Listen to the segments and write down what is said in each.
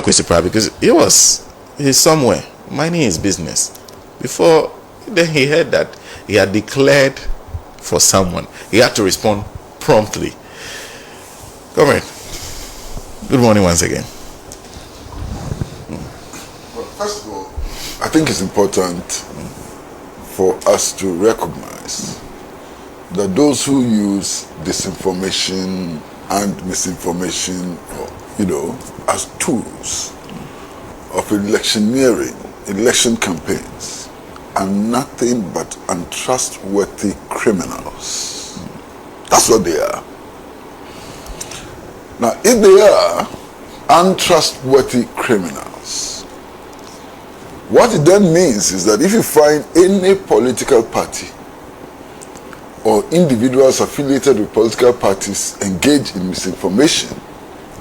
KWESI Pratt, because he's somewhere minding his business. Before then, he heard that he had declared for someone. He had to respond promptly. Comrade, good morning once again. Well, first of all, I think it's important for us to recognize that those who use disinformation and misinformation, as tools of electioneering, election campaigns, are nothing but untrustworthy criminals. That's what they are. Now, if they are untrustworthy criminals, what it then means is that if you find any political party or individuals affiliated with political parties engaged in misinformation,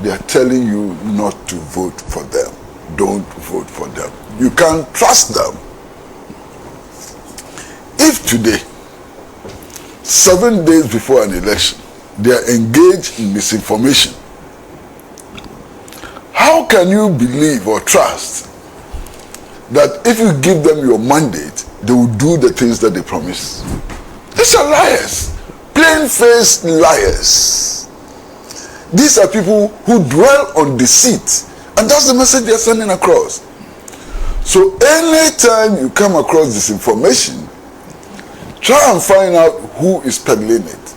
they are telling you not to vote for them. Don't vote for them. You can't trust them. If today, 7 days before an election, they are engaged in misinformation, how can you believe or trust that if you give them your mandate, they will do the things that they promise? These are liars, plain-faced liars. These are people who dwell on deceit, and that's the message they're sending across. So anytime you come across disinformation, try and find out who is peddling it.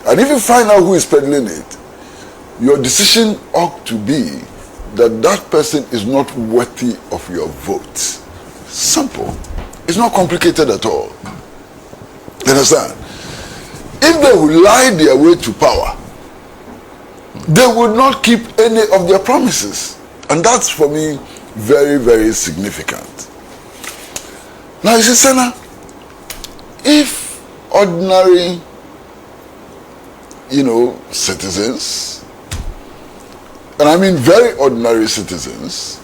And if you find out who is peddling it, your decision ought to be that that person is not worthy of your vote. Simple. It's not complicated at all. You understand? If they will lie their way to power, they will not keep any of their promises. And that's, for me, very, very significant. Now, you see, Senna, if ordinary, citizens, and I mean very ordinary citizens,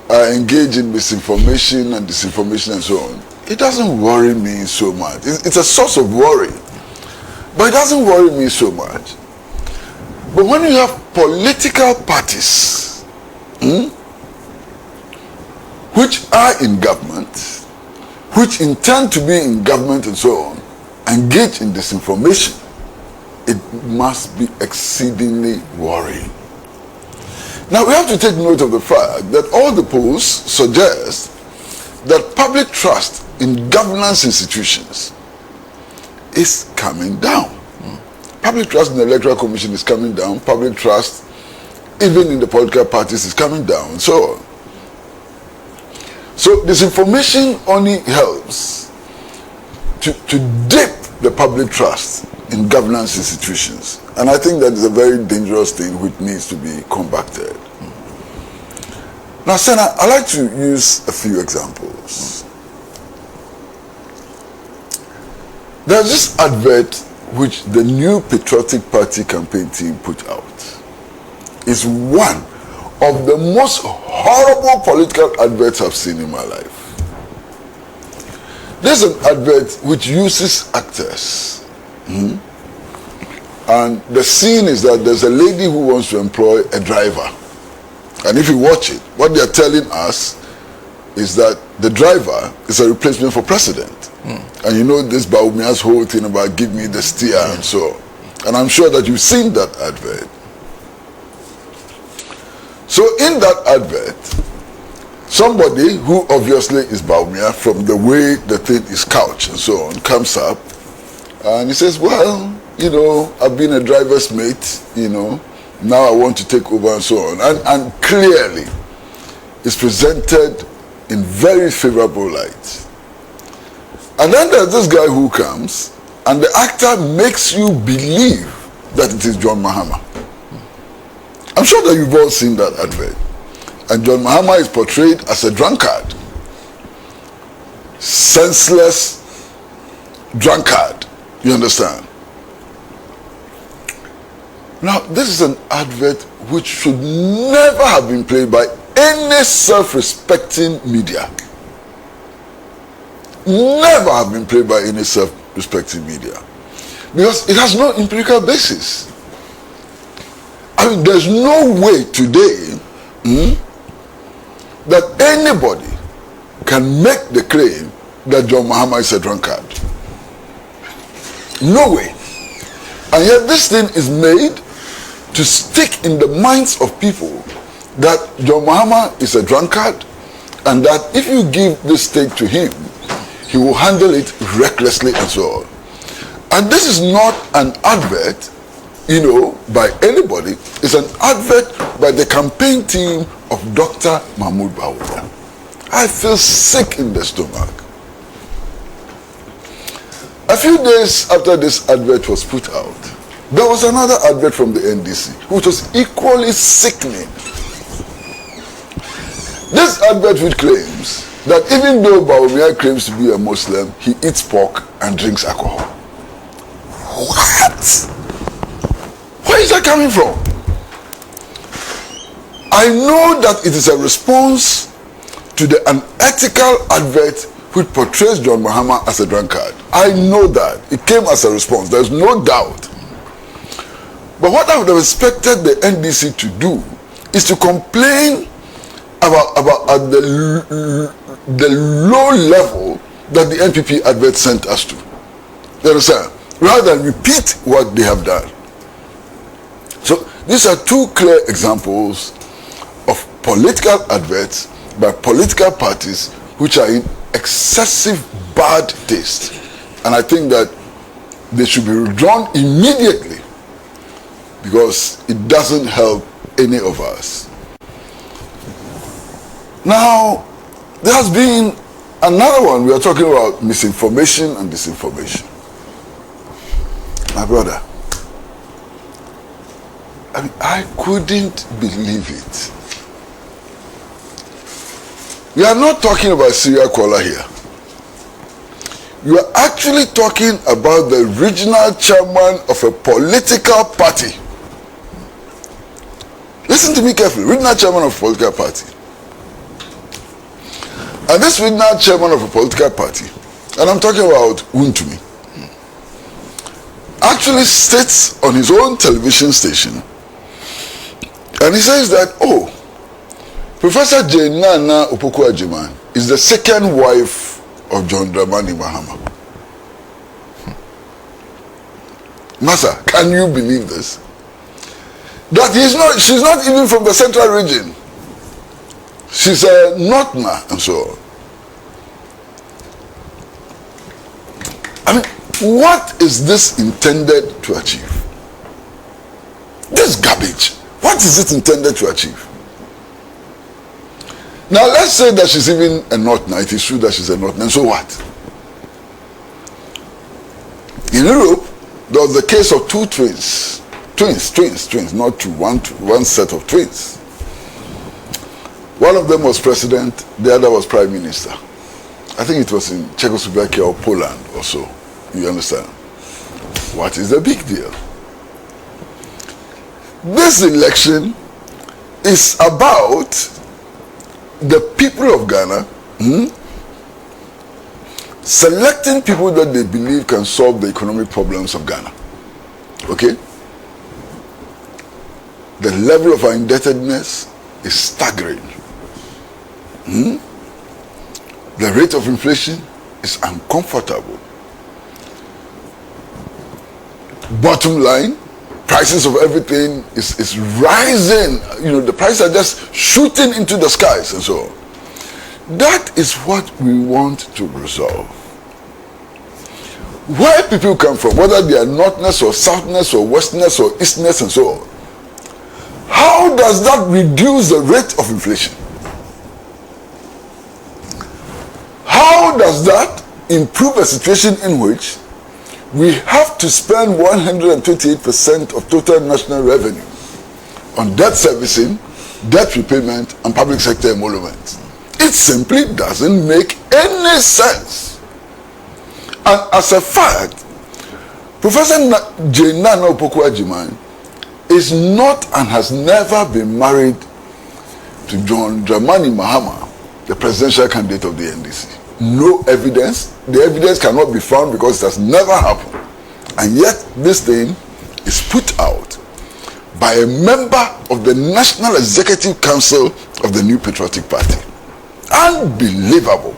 are engaged in misinformation and disinformation and so on, it doesn't worry me so much. It's a source of worry, but it doesn't worry me so much. But when you have political parties which are in government, which intend to be in government and so on, engage in disinformation, it must be exceedingly worrying. Now we have to take note of the fact that all the polls suggest that public trust in governance institutions is coming down. Public trust in the Electoral Commission is coming down. Public trust even in the political parties is coming down, and so on. So disinformation only helps to dip the public trust in governance institutions. And I think that is a very dangerous thing which needs to be combated. Now, Senna, I'd like to use a few examples. There's this advert which the New Patriotic Party campaign team put out. It's one of the most horrible political adverts I've seen in my life. There's an advert which uses actors. And the scene is that there's a lady who wants to employ a driver. And if you watch it, what they're telling us is that the driver is a replacement for president. And you know this Baumia's whole thing about give me the steer and so on. And I'm sure that you've seen that advert. So in that advert, somebody who obviously is Baumia, from the way the thing is couched and so on, comes up and he says, well, I've been a driver's mate, now I want to take over and so on. And clearly, it's presented in very favorable light. And then there's this guy who comes, and the actor makes you believe that it is John Mahama. I'm sure that you've all seen that advert. And John Mahama is portrayed as a drunkard. Senseless drunkard. You understand? Now, this is an advert which should never have been played by any self-respecting media. Never have been played by any self-respecting media. Because it has no empirical basis. I mean, there's no way today that anybody can make the claim that John Mahama is a drunkard. No way. And yet this thing is made to stick in the minds of people that John Mahama is a drunkard, and that if you give this stake to him, he will handle it recklessly and so on. And this is not an advert, by anybody. It's an advert by the campaign team of Dr. Mahmoud Bawumia. I feel sick in the stomach. A few days after this advert was put out, there was another advert from the NDC, which was equally sickening. This advert which claims that even though Bawumia claims to be a Muslim, he eats pork and drinks alcohol. What? Where is that coming from? I know that it is a response to the unethical advert which portrays John Mahama as a drunkard. I know that. It came as a response. There's no doubt. But what I would have expected the NDC to do is to complain about the low level that the NPP advert sent us to. You understand? Rather than repeat what they have done. So these are two clear examples of political adverts by political parties which are in excessive bad taste. And I think that they should be withdrawn immediately, because it doesn't help any of us. Now, there has been another one. We are talking about misinformation and disinformation. My brother, I couldn't believe it. We are not talking about serial caller here. You are actually talking about the regional chairman of a political party. Listen to me carefully. Regional chairman of a political party. And this regional chairman of a political party, and I'm talking about Untumi, actually states on his own television station, and he says that, Professor Jane Nana Opoku-Agyeman is the second wife of John Dramani Mahama. Massa, can you believe this? That she's not even from the central region. She's a Northerner and so on. What is this intended to achieve? This garbage. What is it intended to achieve? Now let's say that she's even a Northerner. It is true that she's a Northerner. And so what? In Europe, there was the case of two twins. Twins, not two, one set of twins. One of them was president, the other was prime minister. I think it was in Czechoslovakia or Poland or so. You understand? What is the big deal? This election is about the people of Ghana selecting people that they believe can solve the economic problems of Ghana. Okay? The level of our indebtedness is staggering. The rate of inflation is uncomfortable. Bottom line, prices of everything is rising. The prices are just shooting into the skies and so on. That is what we want to resolve. Where people come from, whether they are Northness or Southness or Westerness or Easterness and so on, how does that reduce the rate of inflation? How does that improve a situation in which we have to spend 128% of total national revenue on debt servicing, debt repayment, and public sector emoluments? It simply doesn't make any sense. And as a fact, Professor Jane Nana Opoku-Agyeman is not and has never been married to John Dramani Mahama, the presidential candidate of the NDC. No evidence. The evidence cannot be found because it has never happened. And yet this thing is put out by a member of the National Executive Council of the New Patriotic Party. Unbelievable.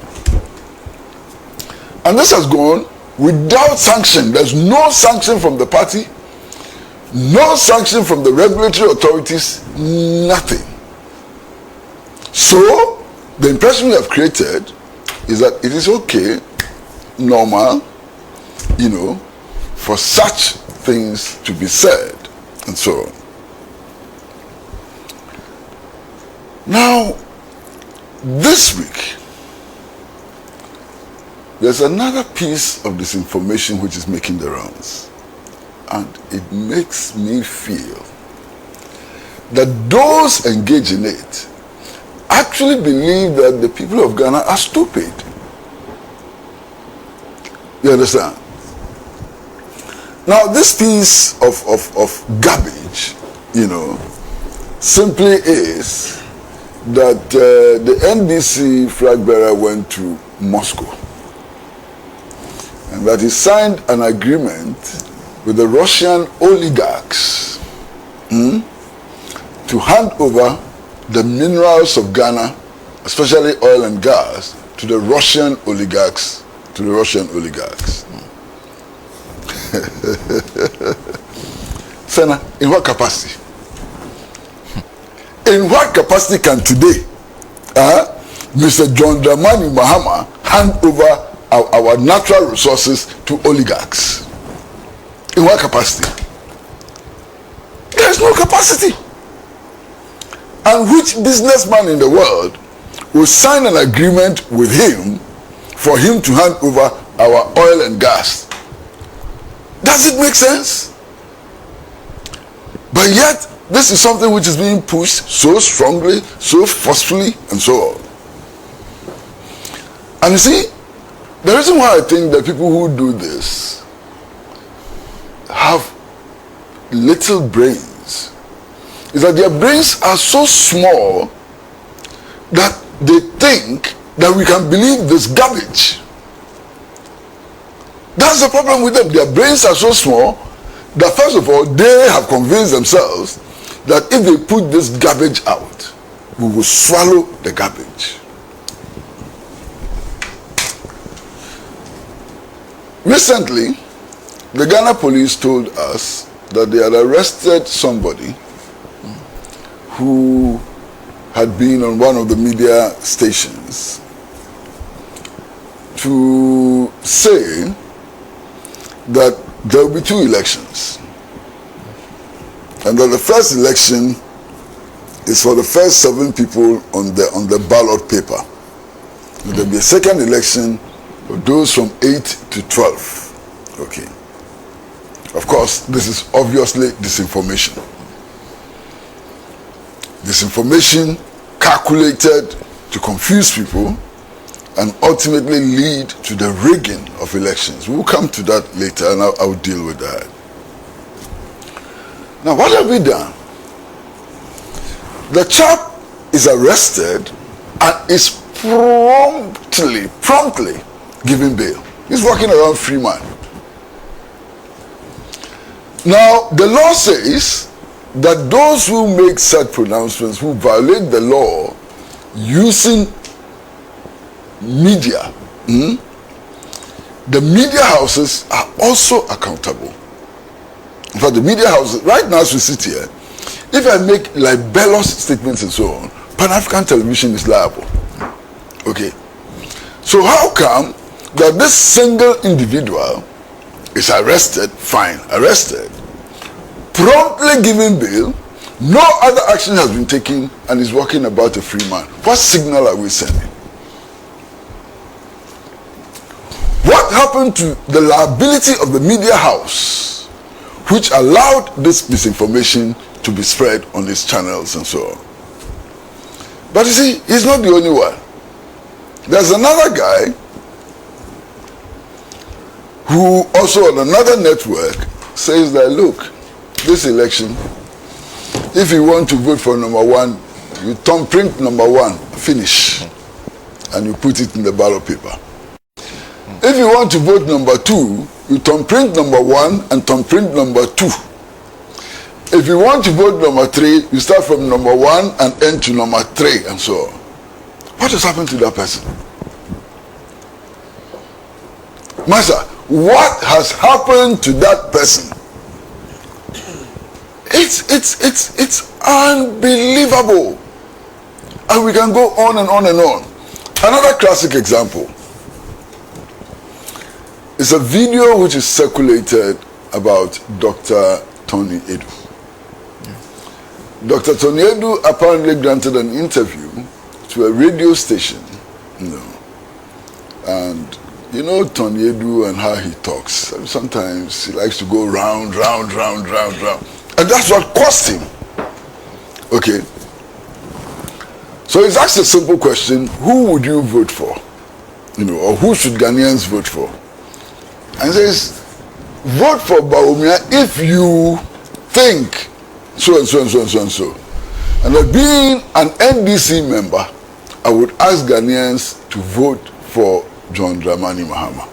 And this has gone without sanction. There's no sanction from the party, no sanction from the regulatory authorities, nothing. So, the impression we have created is that it is okay, normal, you know, for such things to be said, and so on. Now, this week, there's another piece of disinformation which is making the rounds. And it makes me feel that those engaged in it actually believe that the people of Ghana are stupid. You understand? Now, this piece of garbage, you know, simply is that the NDC flag bearer went to Moscow and that he signed an agreement with the Russian oligarchs to hand over the minerals of Ghana, especially oil and gas, to the Russian oligarchs. Senna, in what capacity? In what capacity can today Mr. John Dramani Mahama hand over our natural resources to oligarchs? In what capacity? There is no capacity. And which businessman in the world will sign an agreement with him for him to hand over our oil and gas? Does it make sense? But yet, this is something which is being pushed so strongly, so forcefully, and so on. And you see, the reason why I think that people who do this have little brains is that their brains are so small that they think that we can believe this garbage. That's the problem with them. Their brains are so small that first of all, they have convinced themselves that if they put this garbage out, we will swallow the garbage. Recently, the Ghana police told us that they had arrested somebody who had been on one of the media stations to say that there will be two elections, and that the first election is for the first 7 people on the ballot paper. There will be a second election for those from 8 to 12. Okay. Of course, this is obviously disinformation. Disinformation calculated to confuse people and ultimately lead to the rigging of elections. We'll come to that later, and I'll deal with that. Now, what have we done? The chap is arrested and is promptly given bail. He's walking around free man. Now, the law says that those who make such pronouncements, who violate the law using media, the media houses are also accountable. In fact, the media houses, right now as we sit here, if I make libelous statements and so on, Pan-African Television is liable. Okay. So how come that this single individual is arrested, promptly given bail, no other action has been taken, and is walking about a free man? What signal are we sending? What happened to the liability of the media house, which allowed this misinformation to be spread on its channels and so on? But you see, he's not the only one. There's another guy who also on another network says that, look, this election, if you want to vote for number 1, you thumbprint number 1, finish, and you put it in the ballot paper. If you want to vote number 2, you thumbprint number 1 and thumbprint number 2. If you want to vote number 3, you start from number 1 and end to number 3 and so on. What has happened to that person? Master, what has happened to that person? It's unbelievable. And we can go on and on and on. Another classic example is a video which is circulated about Dr. Tony Edu. Dr. Tony Edu apparently granted an interview to a radio station, and you know Tony Edu and how he talks. Sometimes he likes to go round, and that's what cost him. Okay. So he's asked a simple question: who would you vote for? Or who should Ghanaians vote for? And he says, vote for Bawumia if you think so and so and so and so and so. And that being an NDC member, I would ask Ghanaians to vote for John Dramani Mahama.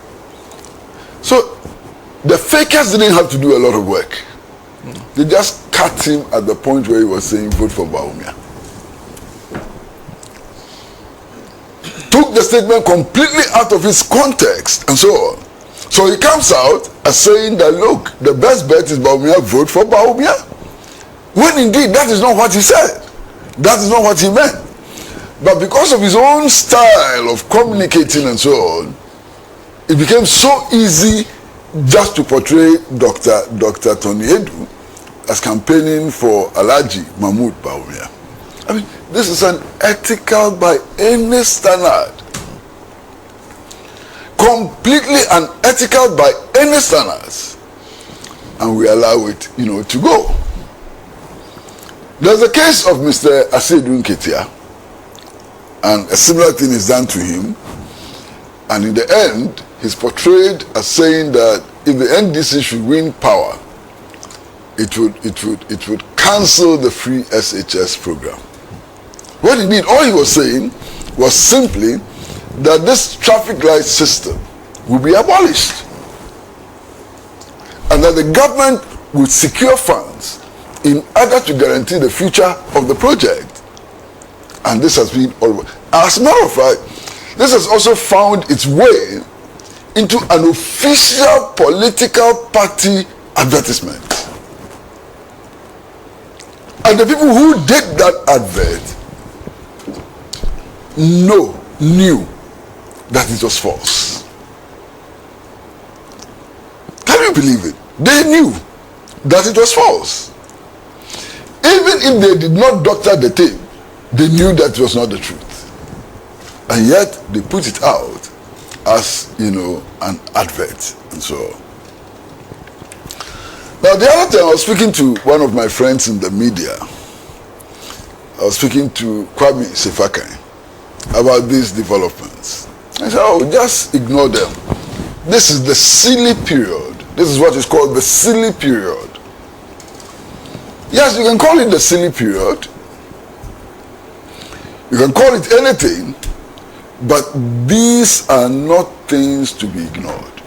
So the fakers didn't have to do a lot of work. They just cut him at the point where he was saying vote for Bawumia. Took the statement completely out of its context and so on. So he comes out as saying that, look, the best bet is Bawumia, vote for Bawumia. When indeed that is not what he said. That is not what he meant. But because of his own style of communicating and so on, it became so easy just to portray Dr. Tony Edu as campaigning for Alhaji Mahmoud Bawumia. I mean, this is unethical by any standard. Completely unethical by any standards. And we allow it, to go. There's a case of Mr. Asedu Nketia, and a similar thing is done to him. And in the end, he's portrayed as saying that if the NDC should win power, it would cancel the free SHS program. What he did, all he was saying was simply that this traffic light system will be abolished, and that the government would secure funds in order to guarantee the future of the project. And this has been all. As a matter of fact, this has also found its way into an official political party advertisement. And the people who did that advert knew that it was false. Can you believe it? They knew that it was false. Even if they did not doctor the tape, they knew that it was not the truth. And yet they put it out as, an advert and so on. Now the other time I was speaking to one of my friends in the media. I was speaking to Kwame Sefakai about these developments. I said, just ignore them. This is the silly period. This is what is called the silly period. Yes, you can call it the silly period. You can call it anything, but these are not things to be ignored,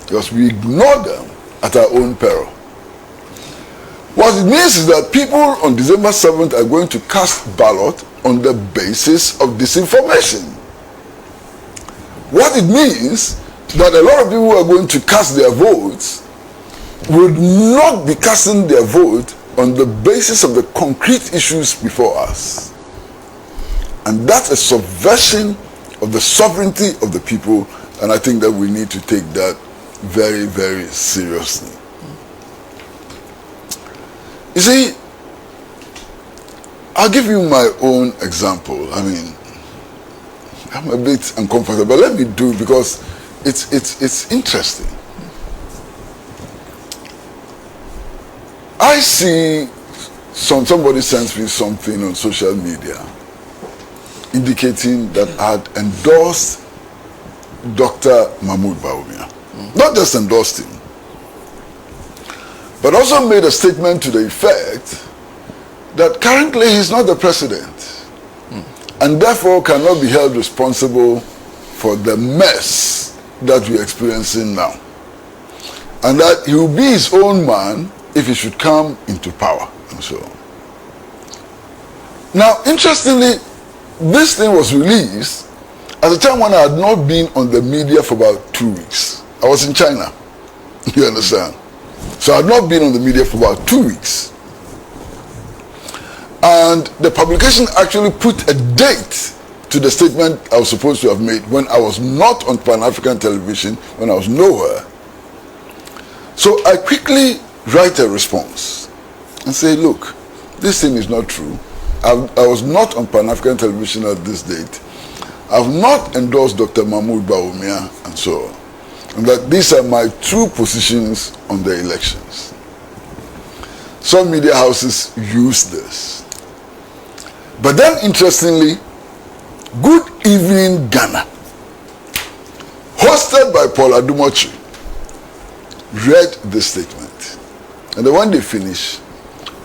because we ignore them at our own peril. What it means is that people on December 7th are going to cast ballot on the basis of disinformation. What it means that a lot of people who are going to cast their votes would not be casting their vote on the basis of the concrete issues before us. And that's a subversion of the sovereignty of the people, and I think that we need to take that very, very seriously. You see, I'll give you my own example. I mean, I'm a bit uncomfortable, but let me do it because it's interesting. I see somebody sends me something on social media indicating that I had endorsed Dr. Mahmoud Bawumia. Not just endorsed him, but also made a statement to the effect that currently he's not the president and therefore cannot be held responsible for the mess that we're experiencing now. And that he will be his own man if he should come into power and so on. Now, interestingly, this thing was released at a time when I had not been on the media for about 2 weeks. I was in China, you understand? So I had not been on the media for about 2 weeks. And the publication actually put a date to the statement I was supposed to have made when I was not on Pan-African television, when I was nowhere. So I quickly write a response and say, look, this thing is not true. I was not on Pan-African television at this date. I've not endorsed Dr. Mahmoud Bawumia and so on. And that these are my true positions on the elections. Some media houses use this. But then, interestingly, Good Evening Ghana, hosted by Adom Otchere, read this statement. And then when they finished,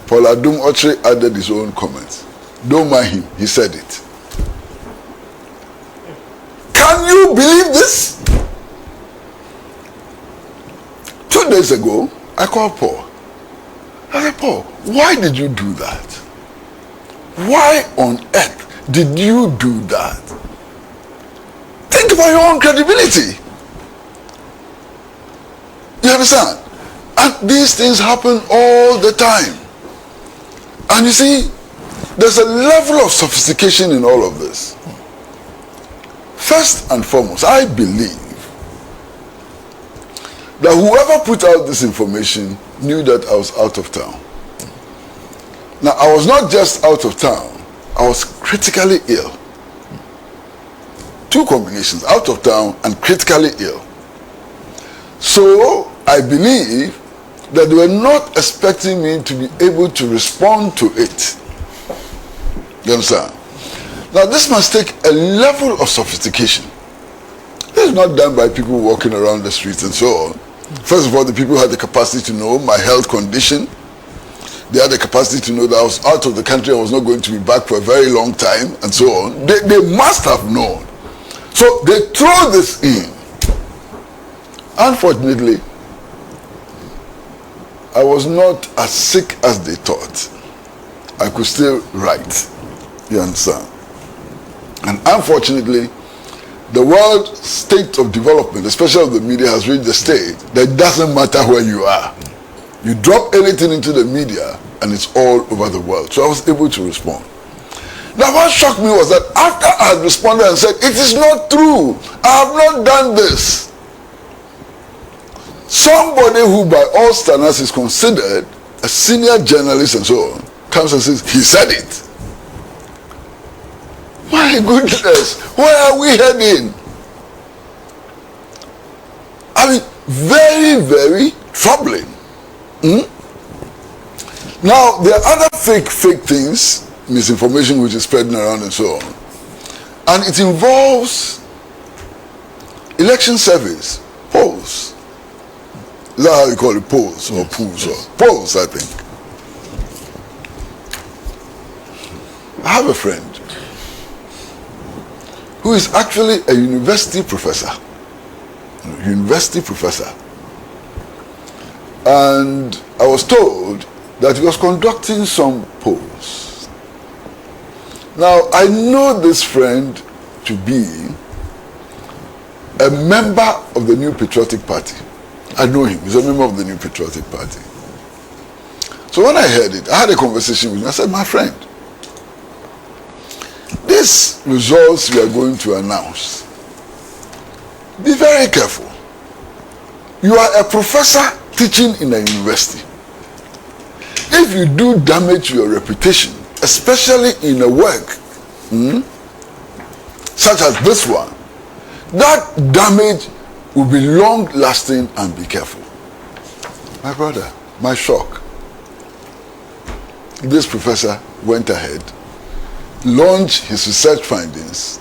Adom Otchere added his own comments. Don't mind him, he said it. Can you believe this? 2 days ago, I called Paul. I said, Paul, why did you do that? Why on earth did you do that? Think about your own credibility. You understand? And these things happen all the time. And you see, there's a level of sophistication in all of this. First and foremost, I believe that whoever put out this information knew that I was out of town. Now, I was not just out of town, I was critically ill. 2 combinations, out of town and critically ill. So, I believe that they were not expecting me to be able to respond to it. You understand? Now, this must take a level of sophistication. This is not done by people walking around the streets and so on. First of all, the people had the capacity to know my health condition. They had the capacity to know that I was out of the country, I was not going to be back for a very long time, and so on. They must have known. So they throw this in. Unfortunately, I was not as sick as they thought. I could still write. You understand? And unfortunately, the world state of development, especially of the media, has reached the state that it doesn't matter where you are. You drop anything into the media and it's all over the world. So I was able to respond. Now what shocked me was that after I had responded and said, it is not true, I have not done this, somebody who by all standards is considered a senior journalist and so on, comes and says, he said it. My goodness, where are we heading? I mean, very, very troubling. Now, there are other fake things, misinformation which is spreading around and so on. And it involves election surveys, polls. Is that how you call it? Polls or pools? Or polls, I think. I have a friend who is actually a university professor. And I was told that he was conducting some polls. Now, I know this friend to be a member of the New Patriotic Party. I know him. He's a member of the New Patriotic Party. So when I heard it, I had a conversation with him. I said, my friend, these results we are going to announce, be very careful. You are a professor teaching in a university. If you do damage to your reputation, especially in a work such as this one, that damage will be long lasting, and be careful. My brother, my shock. This professor went ahead, launched his research findings,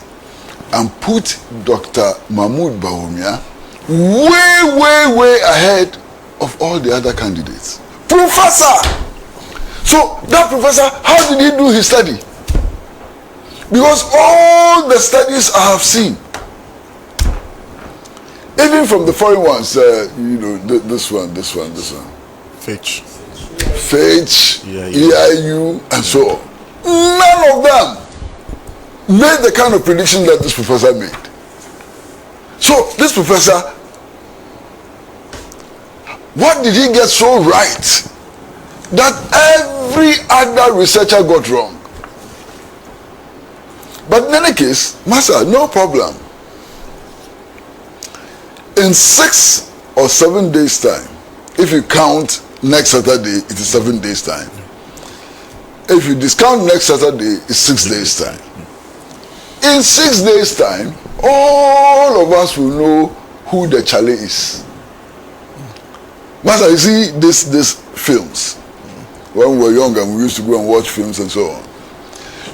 and put Dr. Mahmoud Bawumia way ahead of all the other candidates. Professor! So that professor, how did he do his study? Because all the studies I have seen, even from the foreign ones, this one. Fitch. Fitch, EIU, and so on. None of them made the kind of prediction that this professor made. So this professor, what did he get so right that every other researcher got wrong? But in any case, Master, no problem. In 6 or 7 days' time, if you count next Saturday, it is 7 days' time. If you discount next Saturday, it's 6 days' time. In 6 days' time, all of us will know who the Chale is. Master, you see these films. When we were young and we used to go and watch films and so on.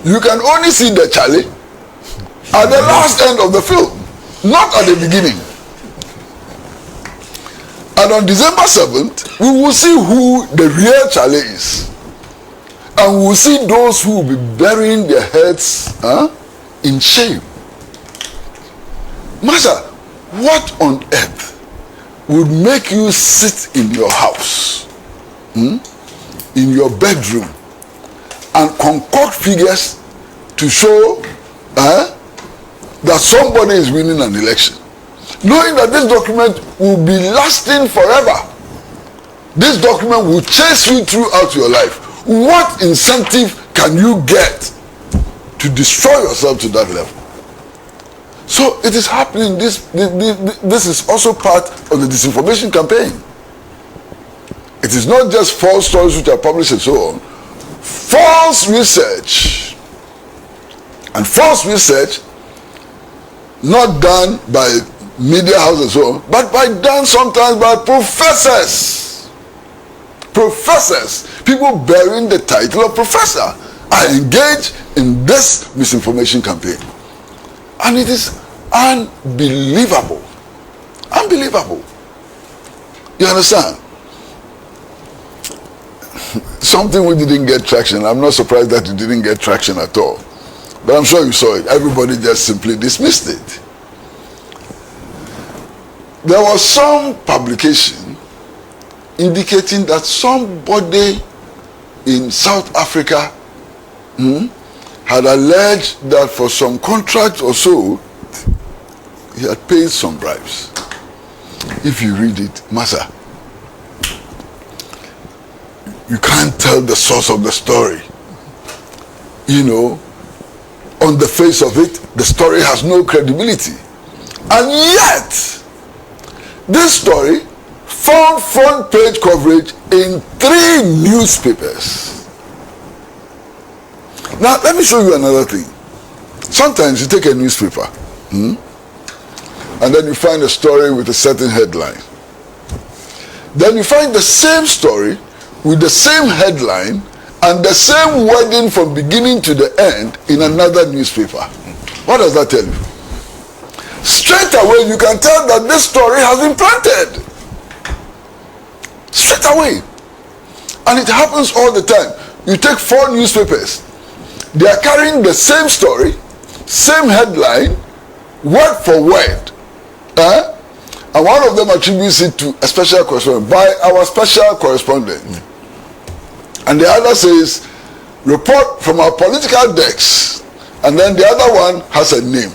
You can only see the Chale at the last end of the film, not at the beginning. And on December 7th, we will see who the real Chale is. And we will see those who will be burying their heads in shame. Master, what on earth would make you sit in your house, in your bedroom, and concoct figures to show that somebody is winning an election, knowing that this document will be lasting forever? This document will chase you throughout your life. What incentive can you get to destroy yourself to that level? So it is happening. This is also part of the disinformation campaign. It is not just false stories which are published and so on. False research, and false research not done by media houses and so on, but done sometimes by professors. Professors, people bearing the title of professor, are engaged in this misinformation campaign. And it is unbelievable. Unbelievable. You understand? Something we didn't get traction. I'm not surprised that it didn't get traction at all. But I'm sure you saw it. Everybody just simply dismissed it. There was some publication indicating that somebody in South Africa had alleged that for some contract or so, he had paid some bribes. If you read it, Master, you can't tell the source of the story. You know, on the face of it, the story has no credibility. And yet, this story found front page coverage in 3 newspapers. Now, let me show you another thing. Sometimes you take a newspaper, and then you find a story with a certain headline. Then you find the same story with the same headline and the same wording from beginning to the end in another newspaper. What does that tell you? Straight away, you can tell that this story has been planted. Straight away. And it happens all the time. You take 4 newspapers. They are carrying the same story, same headline, word for word. And one of them attributes it to a special correspondent, by our special correspondent. And the other says, report from our political desk. And then the other one has a name.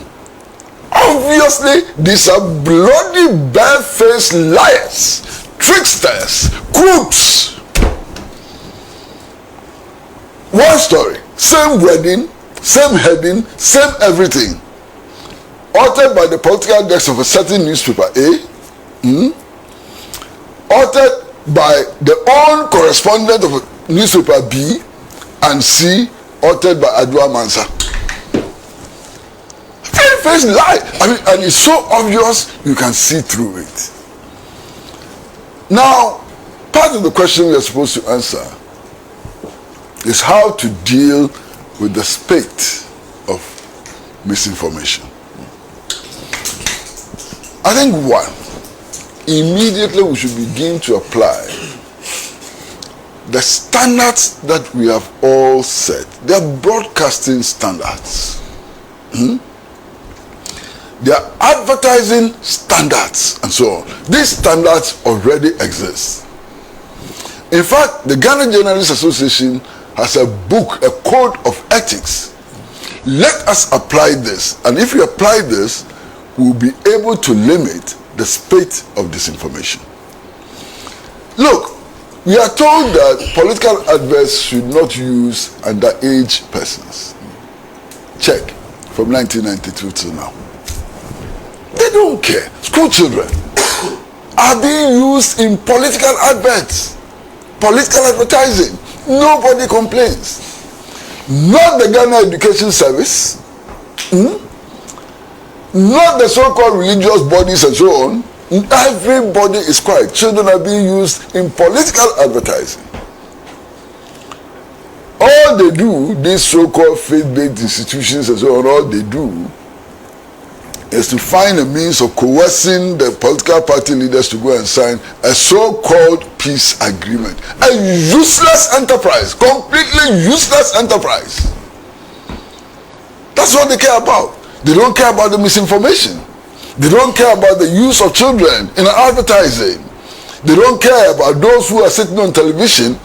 Obviously, these are bloody bare-faced liars, tricksters, crooks. One story, same wording, same heading, same everything. Authored by the political desk of a certain newspaper A. Authored by the own correspondent of a newspaper B and C, authored by Adwa Mansa. Very face lie. I mean, and it's so obvious you can see through it. Now, part of the question we are supposed to answer is how to deal with the spate of misinformation. I think one, immediately we should begin to apply the standards that we have all set. They are broadcasting standards. They are advertising standards and so on. These standards already exist. In fact, the Ghana Journalists Association has a book, a code of ethics. Let us apply this, and if we apply this, we'll be able to limit the spate of disinformation. Look, we are told that political adverts should not use underage persons. Check, from 1992 till now. They don't care. School children are being used in political adverts, political advertising. Nobody complains. Not the Ghana Education Service, not the so-called religious bodies and so on. Everybody is quiet. Children are being used in political advertising. All they do, these so-called faith-based institutions and so on, all they do is to find a means of coercing the political party leaders to go and sign a so-called peace agreement. A useless enterprise, completely useless enterprise. That's what they care about. They don't care about the misinformation. They don't care about the use of children in advertising. They don't care about those who are sitting on television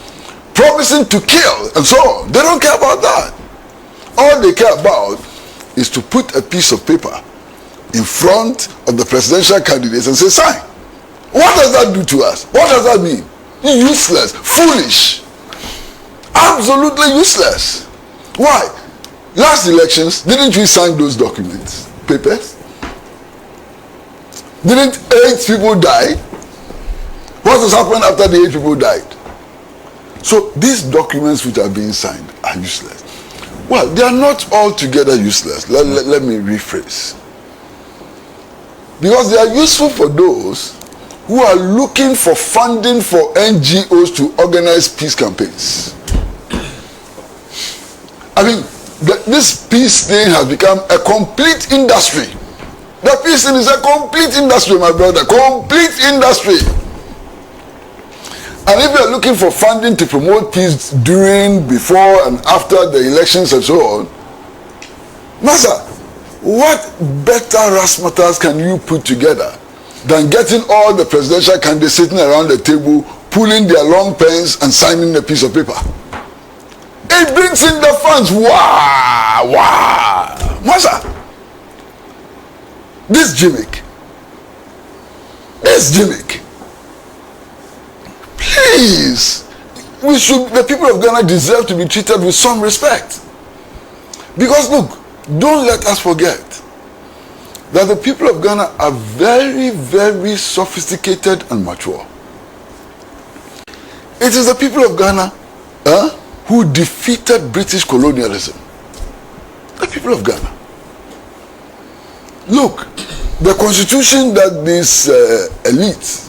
promising to kill and so on. They don't care about that. All they care about is to put a piece of paper in front of the presidential candidates and say, sign. What does that do to us? What does that mean? Useless, foolish, absolutely useless. Why? Last elections, didn't we sign those documents, papers? Didn't 8 people die? What has happened after the 8 people died? So these documents which are being signed are useless. Well, they are not altogether useless. Let me rephrase. Because they are useful for those who are looking for funding for NGOs to organize peace campaigns. I mean, this peace thing has become a complete industry. The peace thing is a complete industry, my brother. Complete industry. And if you are looking for funding to promote peace during, before, and after the elections and so on, Master, what better razzmatazz can you put together than getting all the presidential candidates sitting around the table, pulling their long pens and signing a piece of paper? It brings in the funds. Wow, wow. Master, this gimmick, please, the people of Ghana deserve to be treated with some respect. Because look, don't let us forget that the people of Ghana are very, very sophisticated and mature. It is the people of Ghana who defeated British colonialism. The people of Ghana. Look, the constitution that these elites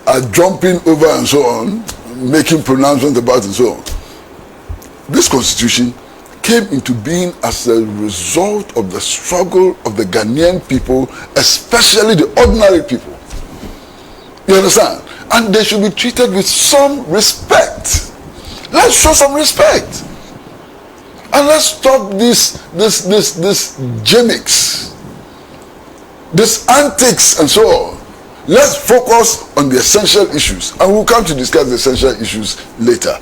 are jumping over and so on, making pronouncements about and so on. This constitution came into being as a result of the struggle of the Ghanaian people, especially the ordinary people. You understand? And they should be treated with some respect. Let's show some respect. And let's stop this gimmicks, this antics and so on. Let's focus on the essential issues, and we'll come to discuss the essential issues later.